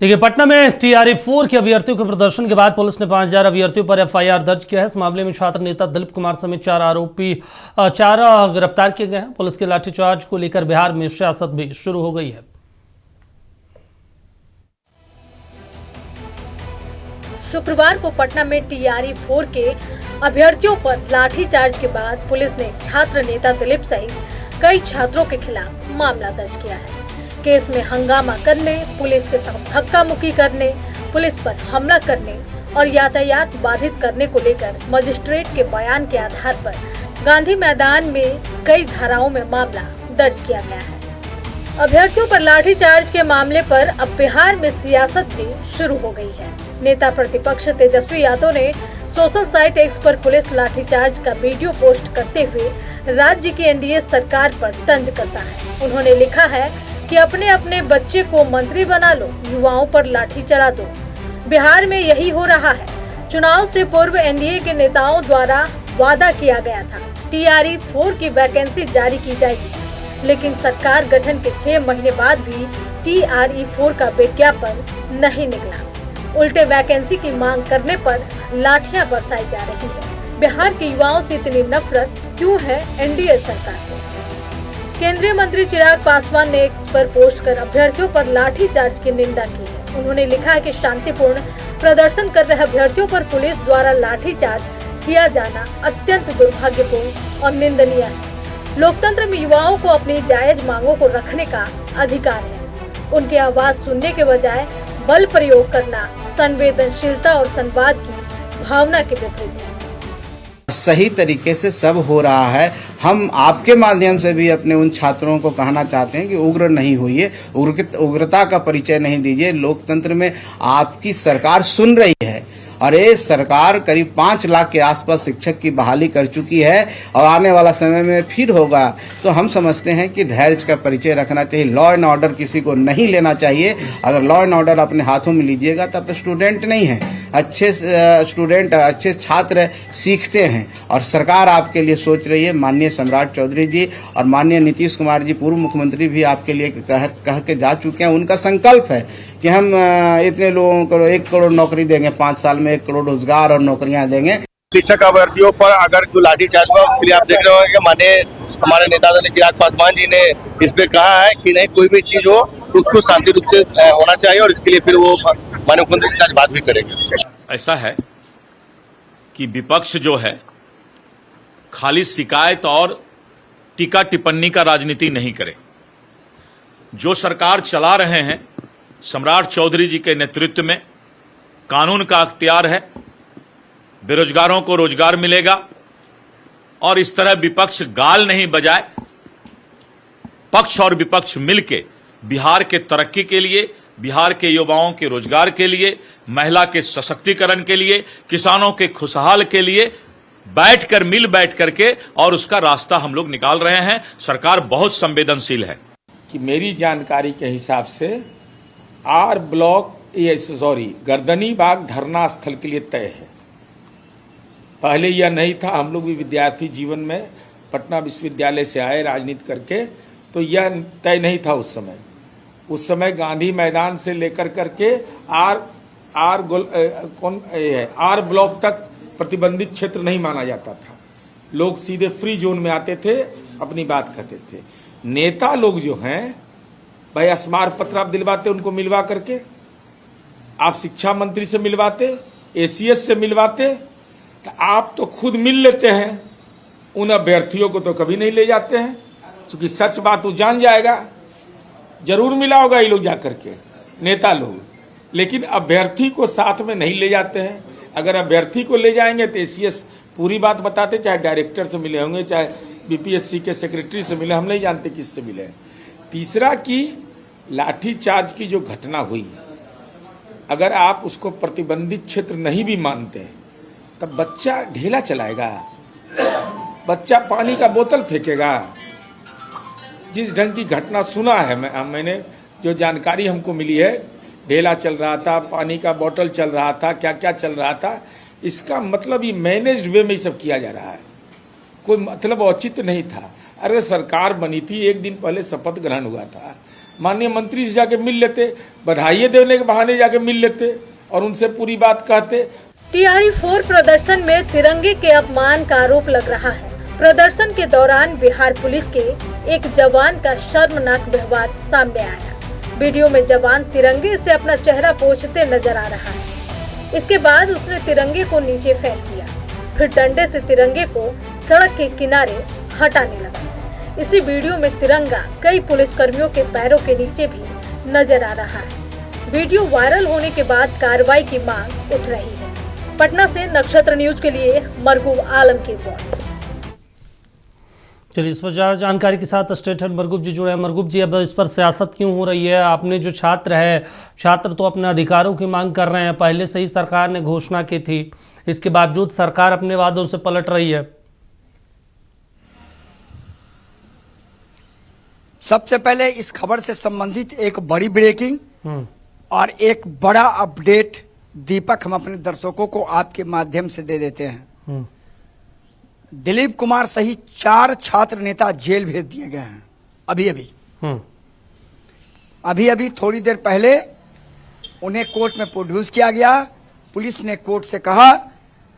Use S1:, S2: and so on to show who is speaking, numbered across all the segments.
S1: देखिए, पटना में TRE-4 के अभ्यर्थियों के प्रदर्शन के बाद पुलिस ने 5000 अभ्यर्थियों पर FIR दर्ज किया है। इस मामले में छात्र नेता दिलीप कुमार समेत 4 गिरफ्तार किए गए हैं। पुलिस के लाठीचार्ज को लेकर बिहार में सियासत भी शुरू हो गई है।
S2: शुक्रवार को पटना में TRE-4 के अभ्यर्थियों पर लाठीचार्ज के बाद पुलिस ने छात्र नेता दिलीप सहित कई छात्रों के खिलाफ मामला दर्ज किया है। केस में हंगामा करने, पुलिस के साथ धक्का मुक्की करने, पुलिस पर हमला करने और यातायात बाधित करने को लेकर मजिस्ट्रेट के बयान के आधार पर गांधी मैदान में कई धाराओं में मामला दर्ज किया गया है। अभ्यर्थियों पर लाठीचार्ज के मामले पर अब बिहार में सियासत भी शुरू हो गई है। नेता प्रतिपक्ष तेजस्वी यादव ने सोशल साइट एक्स पर पुलिस लाठीचार्ज का वीडियो पोस्ट करते हुए राज्य की NDA सरकार पर तंज कसा है। उन्होंने लिखा है कि अपने अपने बच्चे को मंत्री बना लो, युवाओं पर लाठी चला दो। बिहार में यही हो रहा है। चुनाव से पूर्व NDA के नेताओं द्वारा वादा किया गया था TRE-4 की वैकेंसी जारी की जाएगी, लेकिन सरकार गठन के 6 महीने बाद भी TRE-4 का विज्ञापन नहीं निकला। उल्टे वैकेंसी की मांग करने पर लाठियां बरसाई जा रही है। बिहार के युवाओं से इतनी नफरत क्यों है NDA सरकार को? केंद्रीय मंत्री चिराग पासवान ने एक्स पर पोस्ट कर अभ्यर्थियों पर लाठीचार्ज की निंदा की है। उन्होंने लिखा है कि शांतिपूर्ण प्रदर्शन कर रहे अभ्यर्थियों पर पुलिस द्वारा लाठीचार्ज किया जाना अत्यंत दुर्भाग्यपूर्ण और निंदनीय है। लोकतंत्र में युवाओं को अपनी जायज मांगों को रखने का अधिकार है। उनकी आवाज सुनने के बजाय बल प्रयोग करना संवेदनशीलता और संवाद की भावना के विपरीत है।
S3: सही तरीके से सब हो रहा है। हम आपके माध्यम से भी अपने उन छात्रों को कहना चाहते हैं कि उग्र नहीं होइए, उग्रता का परिचय नहीं दीजिए। लोकतंत्र में आपकी सरकार सुन रही है और ये सरकार करीब 5 लाख के आसपास शिक्षक की बहाली कर चुकी है और आने वाला समय में फिर होगा। तो हम समझते हैं कि धैर्य का परिचय रखना चाहिए। लॉ एंड ऑर्डर किसी को नहीं लेना चाहिए। अगर लॉ एंड ऑर्डर अपने हाथों में लीजिएगा तब स्टूडेंट नहीं है। अच्छे स्टूडेंट, अच्छे छात्र सीखते हैं और सरकार आपके लिए सोच रही है। माननीय सम्राट चौधरी जी और माननीय नीतीश कुमार जी पूर्व मुख्यमंत्री भी आपके लिए कह के जा चुके हैं। उनका संकल्प है कि हम इतने लोगों को 1 करोड़ नौकरी देंगे, 5 साल में 1 करोड़ रोजगार और नौकरियां देंगे।
S4: शिक्षक अभ्यर्थियों पर अगर जो लाठीचार्ज हुआ उसके लिए आप देख रहे होंगे कि माननीय हमारे नेता चिराग पासवान जी ने इस पे कहा है कि नहीं, कोई भी चीज हो तो उसको शांति रूप से होना चाहिए और इसके लिए फिर वो माननीय मुख्यमंत्री के साथ बात भी करेंगे।
S5: ऐसा है कि विपक्ष जो है खाली शिकायत और टीका टिप्पणी का राजनीति नहीं करे। जो सरकार चला रहे हैं सम्राट चौधरी जी के नेतृत्व में, कानून का अख्तियार है, बेरोजगारों को रोजगार मिलेगा और इस तरह विपक्ष गाल नहीं बजाए, पक्ष और विपक्ष मिलके बिहार के तरक्की के लिए, बिहार के युवाओं के रोजगार के लिए, महिला के सशक्तिकरण के लिए, किसानों के खुशहाल के लिए मिल बैठ करके और उसका रास्ता हम लोग निकाल रहे हैं। सरकार बहुत संवेदनशील है।
S6: कि मेरी जानकारी के हिसाब से गर्दनी बाग धरना स्थल के लिए तय है। पहले यह नहीं था। हम लोग भी विद्यार्थी जीवन में पटना विश्वविद्यालय से आए राजनीति करके, तो यह तय नहीं था उस समय गांधी मैदान से लेकर करके आर ब्लॉक तक प्रतिबंधित क्षेत्र नहीं माना जाता था। लोग सीधे फ्री जोन में आते थे, अपनी बात कहते थे। नेता लोग जो हैं भाई, स्मारक पत्र आप दिलवाते उनको मिलवा करके, आप शिक्षा मंत्री से मिलवाते, ACS से मिलवाते, तो आप तो खुद मिल लेते हैं। उन अभ्यर्थियों को तो कभी नहीं ले जाते हैं, क्योंकि सच बात वो जान जाएगा। जरूर मिला होगा ये लोग जाकर के, नेता लोग, लेकिन अभ्यर्थी को साथ में नहीं ले जाते हैं। अगर अभ्यर्थी को ले जाएंगे तो ACS पूरी बात बताते, चाहे डायरेक्टर से मिले होंगे, चाहे BPSC के सेक्रेटरी से मिले, हम नहीं जानते किससे मिले। तीसरा कि लाठीचार्ज की जो घटना हुई, अगर आप उसको प्रतिबंधित क्षेत्र नहीं भी मानते तब बच्चा ढेला चलाएगा, बच्चा पानी का बोतल फेंकेगा। जिस ढंग की घटना सुना है, मैंने जो जानकारी हमको मिली है, ढेला चल रहा था, पानी का बोतल चल रहा था, क्या क्या चल रहा था। इसका मतलब ये मैनेज्ड वे में ही सब किया जा रहा है। कोई मतलब औचित्य नहीं था। अरे सरकार बनी थी, 1 दिन पहले शपथ ग्रहण हुआ था, माननीय मंत्री से जाके मिल लेते, बधाई देने के बहाने जाके मिल लेते और उनसे पूरी बात कहते।
S2: टीआरई 4 प्रदर्शन में तिरंगे के अपमान का आरोप लग रहा है। प्रदर्शन के दौरान बिहार पुलिस के एक जवान का शर्मनाक व्यवहार सामने आया। वीडियो में जवान तिरंगे से अपना चेहरा पोंछते नजर आ रहा है। इसके बाद उसने तिरंगे को नीचे फेंक दिया, फिर डंडे से तिरंगे को सड़क के किनारे हटाने लगा। इसी वीडियो में तिरंगा कई पुलिसकर्मियों के पैरों के नीचे भी नजर आ रहा है। वीडियो वायरल होने के बाद कार्रवाई की मांग उठ रही है। पटना से नक्षत्र न्यूज के लिए मरगूब आलम की रिपोर्ट।
S1: चलिए, इस पर ज्यादा जानकारी के साथ स्टेट हेड मरगूब जी जुड़े हैं। मरगूब जी, अब इस पर सियासत क्यों हो रही है? आपने जो छात्र तो अपने अधिकारों की मांग कर रहे हैं, पहले से ही सरकार ने घोषणा की थी, इसके बावजूद सरकार अपने वादों से पलट रही है।
S7: सबसे पहले इस खबर से संबंधित एक बड़ी ब्रेकिंग और एक बड़ा अपडेट दीपक हम अपने दर्शकों को आपके माध्यम से दे देते हैं। दिलीप कुमार सहित 4 छात्र नेता जेल भेज दिए गए हैं। अभी थोड़ी देर पहले उन्हें कोर्ट में प्रोड्यूस किया गया। पुलिस ने कोर्ट से कहा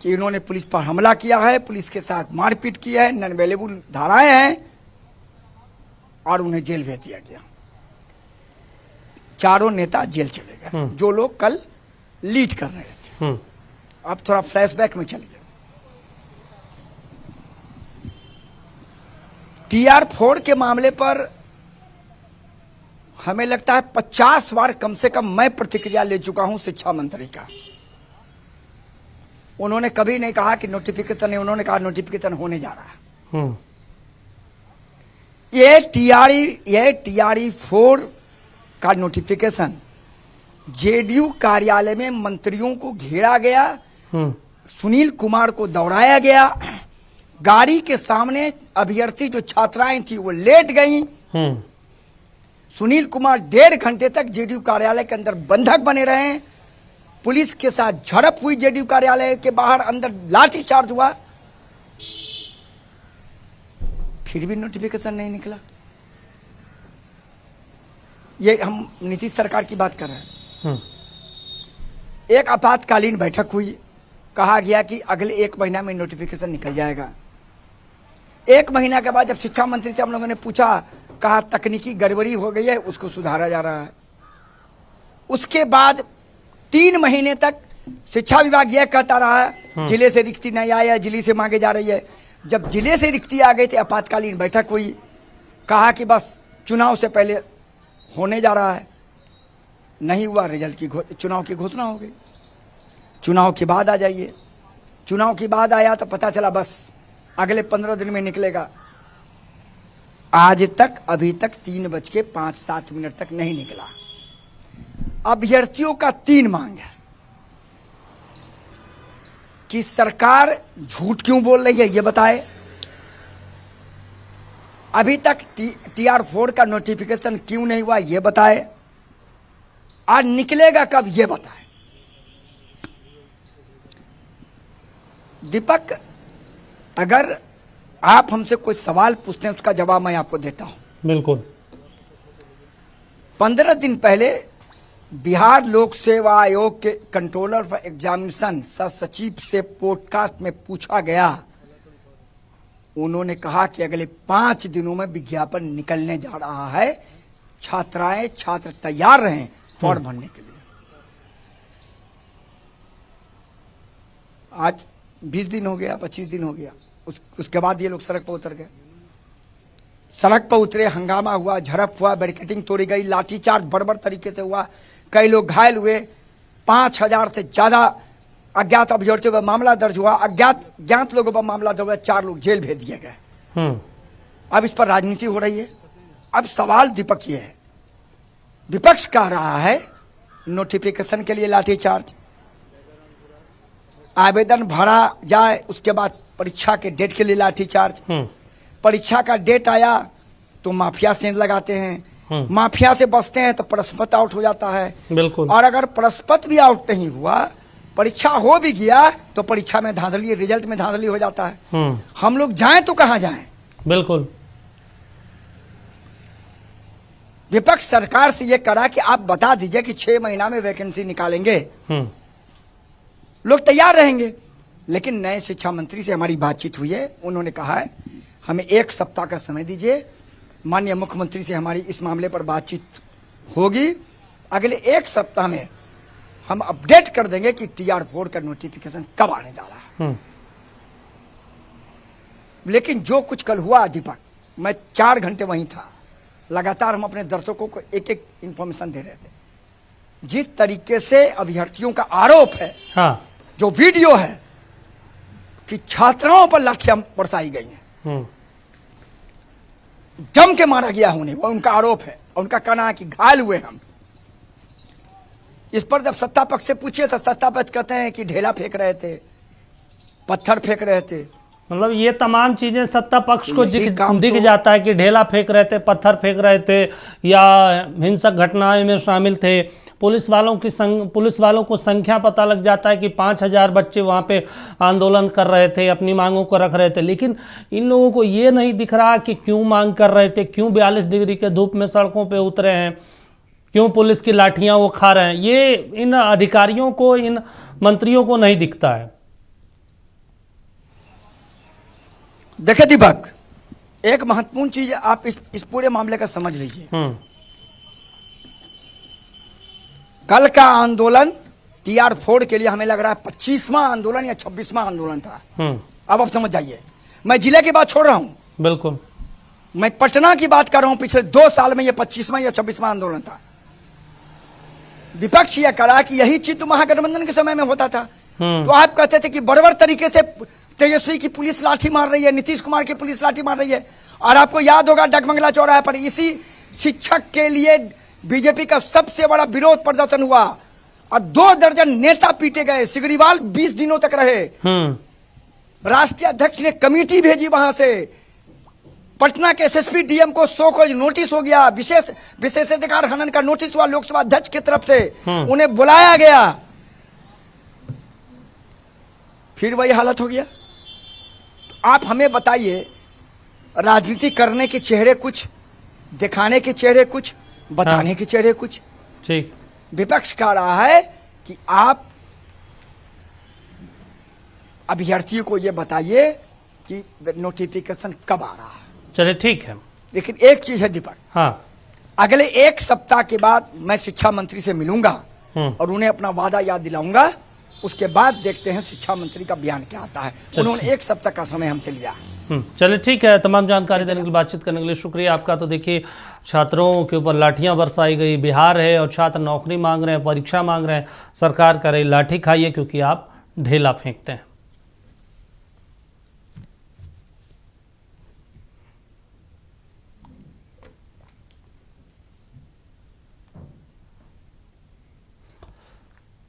S7: कि इन्होंने पुलिस पर हमला किया है, पुलिस के साथ मारपीट की है, नॉन अवेलेबल धाराएं हैं और उन्हें जेल भेज दिया गया। चारों नेता जेल चले गए, जो लोग कल लीड कर रहे थे। अब थोड़ा फ्लैशबैक में चलिए। TR4 के मामले पर हमें लगता है 50 बार कम से कम मैं प्रतिक्रिया ले चुका हूं शिक्षा मंत्री का। उन्होंने कभी नहीं कहा कि नोटिफिकेशन है, उन्होंने कहा नोटिफिकेशन होने जा रहा है। ये TRE 4 का नोटिफिकेशन जेडीयू कार्यालय में मंत्रियों को घेरा गया, सुनील कुमार को दौड़ाया गया, गाड़ी के सामने अभ्यर्थी जो छात्राएं थी वो लेट गईं। सुनील कुमार 1.5 घंटे तक जेडीयू कार्यालय के अंदर बंधक बने रहे। पुलिस के साथ झड़प हुई, जेडीयू कार्यालय के बाहर अंदर लाठीचार्ज हुआ, फिर भी नोटिफिकेशन नहीं निकला। ये हम नीतीश सरकार की बात कर रहे हैं। एक आपातकालीन बैठक हुई, कहा गया कि अगले 1 महीना में नोटिफिकेशन निकल जाएगा। 1 महीना के बाद जब शिक्षा मंत्री से हम लोगों ने पूछा, कहा तकनीकी गड़बड़ी हो गई है, उसको सुधारा जा रहा है। उसके बाद 3 महीने तक शिक्षा विभाग यह कहता रहा जिले से रिक्ति नहीं आई है, जिले से मांगे जा रही है। जब जिले से रिक्ति आ गई थी, आपातकालीन बैठक हुई, कहा कि बस चुनाव से पहले होने जा रहा है। नहीं हुआ, चुनाव की घोषणा हो गई। चुनाव के बाद आ जाइए। चुनाव के बाद आया तो पता चला बस अगले 15 दिन में निकलेगा। आज तक अभी तक 3:05 तक नहीं निकला। अभ्यर्थियों का 3 मांग है कि सरकार झूठ क्यों बोल रही है, ये बताए। अभी तक TR4 का नोटिफिकेशन क्यों नहीं हुआ, ये बताए। आज निकलेगा कब, ये बताए। दीपक, अगर आप हमसे कोई सवाल पूछते हैं उसका जवाब मैं आपको देता हूं।
S1: बिल्कुल।
S7: 15 दिन पहले बिहार लोक सेवा आयोग के कंट्रोलर फॉर एग्जामिनेशन सचिव से पॉडकास्ट में पूछा गया, उन्होंने कहा कि अगले 5 दिनों में विज्ञापन निकलने जा रहा है, छात्र तैयार रहें फॉर्म भरने के लिए। आज 20 दिन हो गया, 25 दिन हो गया, उसके बाद ये लोग सड़क पर उतर गए। सड़क पर उतरे, हंगामा हुआ, झड़प हुआ, बैरिकेडिंग तोड़ी गई, लाठीचार्ज बर्बर तरीके से हुआ, कई लोग घायल हुए। 5000 से ज्यादा अज्ञात अभ्यर्थियों पर मामला दर्ज हुआ, ज्ञात लोगों पर मामला दर्ज हुआ, 4 लोग जेल भेज दिए गए। अब इस पर राजनीति हो रही है। अब सवाल दीपक ये है, विपक्ष कह रहा है नोटिफिकेशन के लिए लाठीचार्ज, आवेदन भरा जाए उसके बाद परीक्षा के डेट के लिए लाठीचार्ज, परीक्षा का डेट आया तो माफिया सेंध लगाते हैं, माफिया से बचते हैं तो प्रश्नपत्र आउट हो जाता है।
S1: बिल्कुल।
S7: और अगर प्रश्नपत्र भी आउट नहीं हुआ, परीक्षा हो भी गया तो परीक्षा में धांधली, रिजल्ट में धांधली हो जाता है। हम लोग जाएं तो कहां जाएं?
S1: बिल्कुल।
S7: विपक्ष सरकार से ये करा कि आप बता दीजिए कि 6 महीना में वैकेंसी निकालेंगे, लोग तैयार रहेंगे। लेकिन नए शिक्षा मंत्री से हमारी बातचीत हुई है, उन्होंने कहा है हमें 1 सप्ताह का समय दीजिए, माननीय मुख्यमंत्री से हमारी इस मामले पर बातचीत होगी, अगले 1 सप्ताह में हम अपडेट कर देंगे कि TR4 का नोटिफिकेशन कब आने जा रहा है। लेकिन जो कुछ कल हुआ दीपक, मैं 4 घंटे वहीं था, लगातार हम अपने दर्शकों को एक एक इंफॉर्मेशन दे रहे थे। जिस तरीके से अभ्यर्थियों का आरोप है,
S1: हाँ,
S7: जो वीडियो है कि छात्राओं पर लाठियां बरसाई गई हैं, जम के मारा गया उन्हें, वो उनका आरोप है। उनका कहना है कि घायल हुए हम। इस पर जब सत्ता पक्ष से पूछिए तो सत्ता पक्ष कहते हैं कि ढेला फेंक रहे थे, पत्थर फेंक रहे थे।
S1: मतलब ये तमाम चीजें सत्ता पक्ष को
S7: काम
S1: दिख
S7: तो-
S1: जाता है कि ढेला फेंक रहे थे, पत्थर फेंक रहे थे या हिंसक घटनाएं में शामिल थे। पुलिस वालों को संख्या पता लग जाता है कि 5000 बच्चे वहां पे आंदोलन कर रहे थे, अपनी मांगों को रख रहे थे। लेकिन इन लोगों को ये नहीं दिख रहा कि क्यों मांग कर रहे थे, क्यों 42 डिग्री के धूप में सड़कों पे उतरे हैं, क्यों पुलिस की लाठियां वो खा रहे हैं। ये इन अधिकारियों को, इन मंत्रियों को नहीं दिखता है।
S7: देखिए दीपक, एक महत्वपूर्ण चीज आप इस पूरे मामले का समझ लीजिए। कल का आंदोलन TR4 के लिए हमें लग रहा है 25वां आंदोलन या 26वां आंदोलन था। अब आप समझ जाइए, मैं जिले की बात छोड़ रहा हूं,
S1: बिल्कुल
S7: मैं पटना की बात कर रहा हूं। पिछले 2 साल में यह 25वां या 26वां आंदोलन था। विपक्ष यह करा कि यही चीज तो महागठबंधन के समय में होता था। तो आप कहते थे कि बर्बर तरीके से तेजस्वी की पुलिस लाठी मार रही है, नीतीश कुमार की पुलिस लाठी मार रही है। और आपको याद होगा डगमंगला चौराहे पर इसी शिक्षक के लिए बीजेपी का सबसे बड़ा विरोध प्रदर्शन हुआ और 2 दर्जन नेता पीटे गए। सिगरीवाल 20 दिनों तक रहे। राष्ट्रीय अध्यक्ष ने कमेटी भेजी वहां से। पटना के SSP DM को 100 को नोटिस हो गया, विशेषाधिकार हनन का नोटिस हुआ लोकसभा अध्यक्ष की तरफ से, उन्हें बुलाया गया, फिर वही हालत हो गया। तो आप हमें बताइए, राजनीति करने के चेहरे कुछ, दिखाने के चेहरे कुछ, बताने के चेहरे कुछ।
S1: ठीक,
S7: विपक्ष कह रहा है कि आप अभ्यर्थियों को यह बताइए कि नोटिफिकेशन कब आ रहा है।
S1: चलिए ठीक है।
S7: लेकिन एक चीज है दीपक,
S1: हाँ,
S7: अगले 1 सप्ताह के बाद मैं शिक्षा मंत्री से मिलूंगा और उन्हें अपना वादा याद दिलाऊंगा। उसके बाद देखते हैं शिक्षा मंत्री का बयान क्या आता है। उन्होंने 1 सप्ताह का समय हमसे लिया।
S1: चलिए ठीक है। तमाम जानकारी देने के लिए, बातचीत करने के लिए शुक्रिया आपका। तो देखिए, छात्रों के ऊपर लाठियां बरसाई गई, बिहार है और छात्र नौकरी मांग रहे हैं, परीक्षा मांग रहे हैं, सरकार करे लाठी खाइए क्योंकि आप ढेला फेंकते हैं।